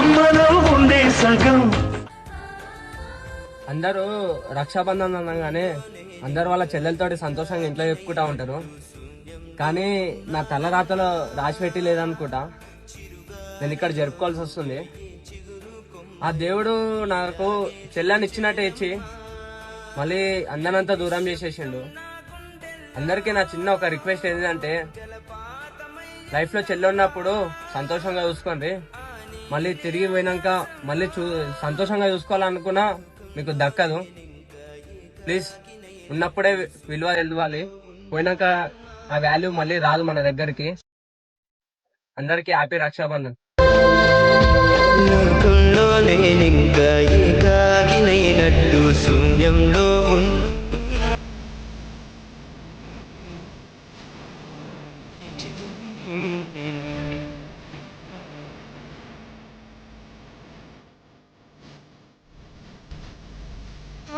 అమ్మలో ఉండే సగం. అందరూ రక్షాబంధన్ అనగానే అందరు వాళ్ళ చెల్లెలతోటి సంతోషంగా ఇంట్లో చెప్పుకుంటా ఉంటారు. కానీ నా తలరాతలో రాసి పెట్టి లేదనుకుంటా నేను ఇక్కడ జరుపుకోవాల్సి వస్తుంది. ఆ దేవుడు నాకు చెల్లని ఇచ్చినట్టే ఇచ్చి మళ్ళీ అందరంతా దూరం చేసేసిండు. అందరికీ నా చిన్న ఒక రిక్వెస్ట్ ఏంటంటే లైఫ్లో చెల్లి ఉన్నప్పుడు సంతోషంగా చూసుకోండి. మళ్ళీ తిరిగి పోయినాక మళ్ళీ సంతోషంగా చూసుకోవాలనుకున్నా మీకు దక్కదు. ప్లీజ్ ఉన్నప్పుడే విలువ తెలియాలి, పోయినాక ఆ వాల్యూ మళ్ళీ రాదు మన దగ్గరికి. అందరికీ హ్యాపీ రక్షాబంధన్. లోకంలో నేనింకా